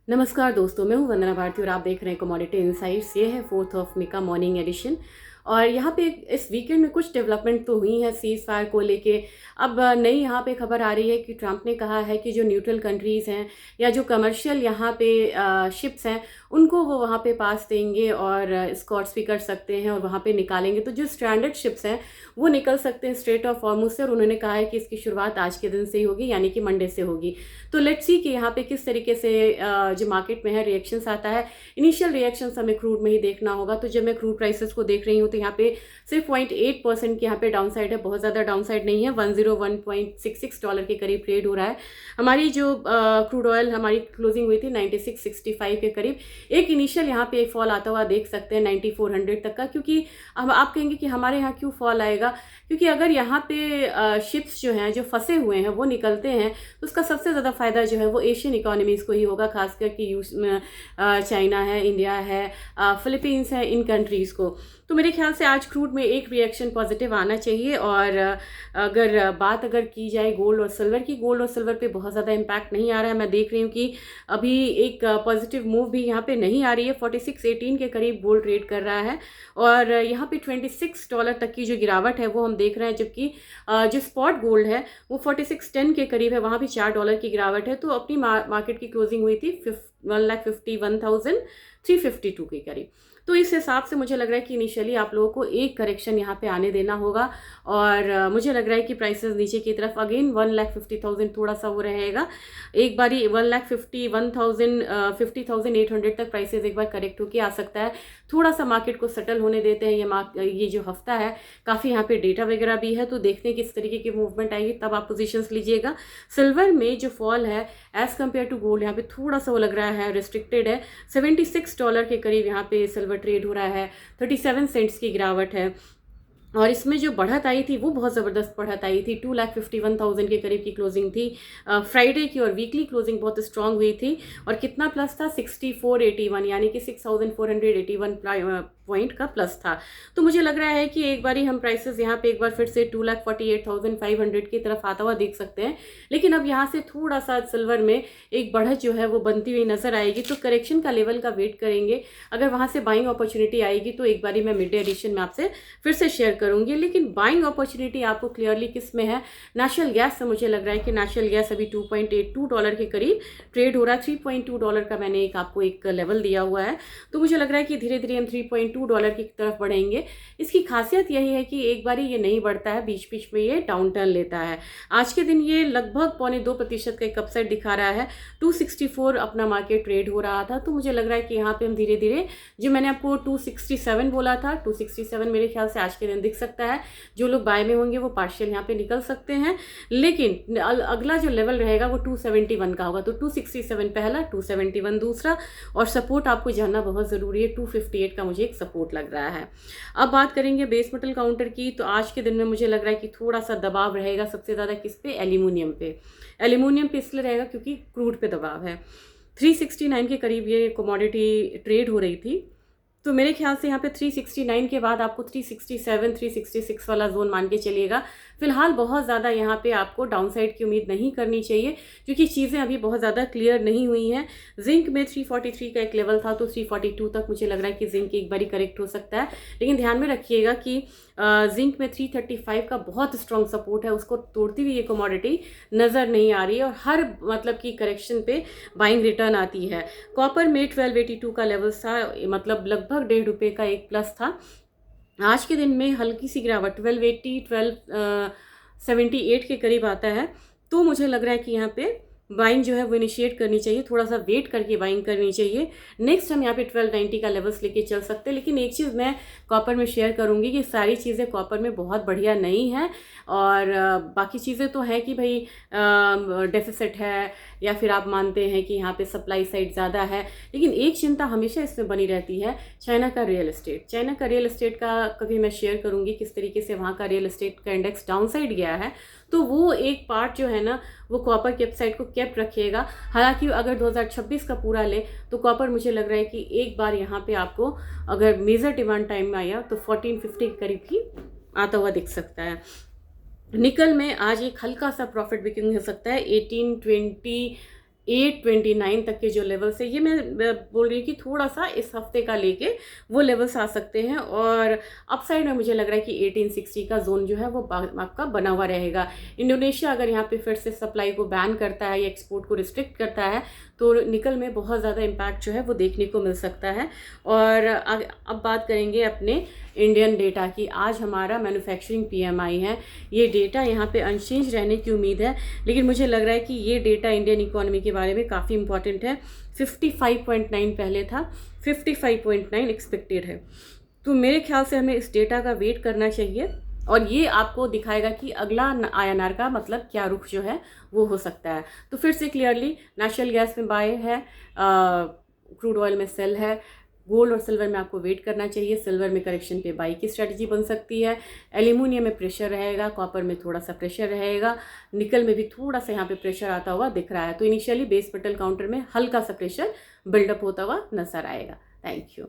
नमस्कार दोस्तों, मैं हूं वंदना भारती और आप देख रहे हैं कमोडिटी इनसाइट्स। ये है 4 मई का मॉर्निंग एडिशन। और यहाँ पे इस वीकेंड में कुछ डेवलपमेंट तो हुई है सीज फायर को लेके। अब नई यहाँ पे खबर आ रही है कि ट्रंप ने कहा है कि जो न्यूट्रल कंट्रीज़ हैं या जो कमर्शियल यहाँ पे शिप्स हैं उनको वो वहाँ पे पास देंगे और स्कॉट्स भी कर सकते हैं और वहाँ पे निकालेंगे। तो जो स्ट्रैंडेड शिप्स हैं वो निकल सकते हैं स्ट्रेट ऑफ हॉर्मुज से। और उन्होंने कहा है कि इसकी शुरुआत आज के दिन से ही होगी, यानी कि मंडे से होगी। तो लेट्स सी कि यहाँ पे किस तरीके से जो मार्केट में है रिएक्शंस आता है। इनिशियल रिएक्शंस हमें क्रूड में ही देखना होगा। तो जब मैं क्रूड प्राइसेस को देख रही हूँ तो यहाँ पे सिर्फ 0.8% की यहाँ पे डाउन साइड है, बहुत ज़्यादा डाउन साइड नहीं है। 101.66 डॉलर के करीब ट्रेड हो रहा है। हमारी जो क्रूड ऑयल हमारी क्लोजिंग हुई थी 96.65 के करीब। एक इनिशियल यहाँ पे एक फॉल आता हुआ देख सकते हैं 9400 तक का। क्योंकि अब आप कहेंगे कि हमारे यहाँ क्यों फॉल आएगा, क्योंकि अगर यहाँ पे शिप्स जो हैं जो फंसे हुए हैं वो निकलते हैं तो उसका सबसे ज़्यादा फ़ायदा जो है वो एशियन इकोनॉमीज़ को ही होगा, खासकर कि चाइना है, इंडिया है, फिलीपींस है, इन कंट्रीज़ को। तो मेरे ख्याल से आज क्रूड में एक रिएक्शन पॉजिटिव आना चाहिए। और अगर की जाए गोल्ड और सिल्वर की, गोल्ड और सिल्वर पे बहुत ज़्यादा इम्पैक्ट नहीं आ रहा है। मैं देख रही हूँ कि अभी एक पॉजिटिव मूव भी यहाँ पे नहीं आ रही है। 46.18 के करीब गोल्ड ट्रेड कर रहा है और यहाँ पे $26 तक की जो गिरावट है वो हम देख रहे हैं। जबकि जो स्पॉट गोल्ड है वो 46.10 के करीब है, वहाँ भी $4 की गिरावट है। तो अपनी मार्केट की क्लोजिंग हुई थी 1,51,352 के करीब। तो इस हिसाब से मुझे लग रहा है कि इनिशियली आप लोगों को एक करेक्शन यहाँ पे आने देना होगा। और मुझे लग रहा है कि प्राइसेस नीचे की तरफ अगेन 1,50,000 थोड़ा सा वो रहेगा। एक बारी 1,50,800 तक प्राइसेस एक बार करेक्ट होके आ सकता है। थोड़ा सा मार्केट को सेटल होने देते हैं। ये जो हफ्ता है काफ़ी यहाँ पे डेटा वगैरह भी है, तो देखते हैं किस तरीके की मूवमेंट आएगी, तब आप पोजीशंस लीजिएगा। सिल्वर में जो फॉल है एज़ कम्पेयर टू गोल्ड यहाँ पे थोड़ा सा वो लग रहा है रिस्ट्रिक्टेड है। $76 के करीब यहाँ पे सिल्वर ट्रेड हो रहा है, 37 सेंट्स की गिरावट है। और इसमें जो बढ़त आई थी वो बहुत ज़बरदस्त बढ़त आई थी। 2,51,000 के करीब की क्लोजिंग थी फ्राइडे की, और वीकली क्लोजिंग बहुत स्ट्रांग हुई थी। और कितना प्लस था? 6481, यानी कि 6,481 पॉइंट का प्लस था। तो मुझे लग रहा है कि एक बारी हम प्राइसेस यहाँ पे एक बार फिर से 2,48,500 की तरफ आता हुआ देख सकते हैं। लेकिन अब यहाँ से थोड़ा सा सिल्वर में एक बढ़त जो है वो बनती हुई नजर आएगी। तो करेक्शन का लेवल का वेट करेंगे। अगर वहाँ से बाइंग अपॉर्चुनिटी आएगी तो एक बारी मैं मिड डे एडिशन में आपसे फिर से शेयर करूंगी। लेकिन बाइंग अपॉर्चुनिटी आपको क्लियरली किस में है? नेशनल गैस से मुझे लग रहा है कि नेशनल गैस अभी $2.82 के करीब ट्रेड हो रहा है। $3.2 का मैंने आपको एक लेवल दिया हुआ है। तो मुझे लग रहा है कि धीरे धीरे हम $3.2 की तरफ बढ़ेंगे। इसकी खासियत यही है कि एक बारी ये नहीं बढ़ता है, बीच बीच में ये डाउन टर्न लेता है। आज के दिन ये लगभग 0.25% का एक अपसाइड दिखा रहा है। 264 अपना मार्केट ट्रेड हो रहा था। तो मुझे लग रहा है कि यहाँ पे हम धीरे धीरे, जो मैंने आपको 267 बोला था, 267 मेरे ख्याल से आज के दिन दिख सकता है। जो लोग बाय में होंगे वो पार्शियल यहाँ पे निकल सकते हैं। लेकिन अगला जो लेवल रहेगा वो 271 का होगा। तो 267 पहला, 271 दूसरा, और सपोर्ट आपको जानना बहुत ज़रूरी है। 258 का मुझे एक सपोर्ट लग रहा है। अब बात करेंगे बेस मेटल काउंटर की। तो आज के दिन में मुझे लग रहा है कि थोड़ा सा दबाव रहेगा सबसे ज़्यादा किस पे? एल्यूमिनियम पे। एल्यूमिनियम पे इसलिए रहेगा क्योंकि क्रूड पे दबाव है। 369 के करीब ये कमोडिटी ट्रेड हो रही थी। तो मेरे ख्याल से यहाँ पे 369 के बाद आपको 367, 366 वाला जोन मान के चलिएगा। फिलहाल बहुत ज़्यादा यहाँ पे आपको डाउनसाइड की उम्मीद नहीं करनी चाहिए, क्योंकि चीज़ें अभी बहुत ज़्यादा क्लियर नहीं हुई हैं। जिंक में 343 का एक लेवल था, तो 342 तक मुझे लग रहा है कि जिंक एक बारी करेक्ट हो सकता है। लेकिन ध्यान में रखिएगा कि जिंक में 335 का बहुत स्ट्रॉन्ग सपोर्ट है, उसको तोड़ती हुई ये कमोडिटी नज़र नहीं आ रही है। और हर मतलब की करेक्शन पे बाइंग रिटर्न आती है। कॉपर में 1282 का लेवल था, मतलब लगभग ₹1.5 का एक प्लस था। आज के दिन में हल्की सी गिरावट 1280, 1278 के करीब आता है। तो मुझे लग रहा है कि यहाँ पे बाइंग जो है वो इनिशिएट करनी चाहिए, थोड़ा सा वेट करके बाइंग करनी चाहिए। नेक्स्ट हम यहाँ पे 1290 का लेवल्स लेके चल सकते हैं। लेकिन एक चीज़ मैं कॉपर में शेयर करूँगी कि सारी चीज़ें कॉपर में बहुत बढ़िया नहीं हैं। और बाकी चीज़ें तो है कि भाई डेफिसिट है, या फिर आप मानते हैं कि यहाँ पे सप्लाई साइड ज़्यादा है। लेकिन एक चिंता हमेशा इसमें बनी रहती है, चाइना का रियल एस्टेट। चाइना का रियल एस्टेट का कभी मैं शेयर करूँगी किस तरीके से वहाँ का रियल एस्टेट का इंडेक्स डाउन साइड गया है। तो वो एक पार्ट जो है ना वो कॉपर के अपसाइड को कैप्ट रखिएगा। हालांकि अगर 2026 का पूरा ले तो कॉपर मुझे लग रहा है कि एक बार यहाँ पे आपको अगर मेजर डिमांड टाइम में आया तो 1450 के करीब ही आता हुआ दिख सकता है। निकल में आज एक हल्का सा प्रॉफिट बुकिंग हो सकता है। 1820 829 तक के जो लेवल्स है, ये मैं बोल रही हूँ कि थोड़ा सा इस हफ्ते का लेके वो लेवल्स आ सकते हैं। और अपसाइड में मुझे लग रहा है कि 1860 का जोन जो है वो आपका बना हुआ रहेगा। इंडोनेशिया अगर यहाँ पे फिर से सप्लाई को बैन करता है या एक्सपोर्ट को रिस्ट्रिक्ट करता है तो निकल में बहुत ज़्यादा इम्पैक्ट जो है वो देखने को मिल सकता है। और अब बात करेंगे अपने इंडियन डेटा की। आज हमारा मैन्युफैक्चरिंग PMI है, ये डेटा यहाँ पे अनचेंज रहने की उम्मीद है, लेकिन मुझे लग रहा है कि ये डेटा इंडियन इकोनॉमी के बारे में काफ़ी इंपॉर्टेंट है। 55.9 पहले था, 55.9 एक्सपेक्टेड है, तो मेरे ख्याल से हमें इस डेटा का वेट करना चाहिए और ये आपको दिखाएगा कि अगला INR का मतलब क्या रुख जो है वो हो सकता है। तो फिर से क्लियरली नेचुरल गैस में बाय है, क्रूड ऑयल में सेल है, गोल्ड और सिल्वर में आपको वेट करना चाहिए। सिल्वर में करेक्शन पे बाई की स्ट्रेटजी बन सकती है। एल्यूमिनियम में प्रेशर रहेगा, कॉपर में थोड़ा सा प्रेशर रहेगा, निकल में भी थोड़ा सा यहाँ पे प्रेशर आता हुआ दिख रहा है। तो इनिशियली बेस मेटल काउंटर में हल्का सा प्रेशर बिल्डअप होता हुआ नजर आएगा। Thank you.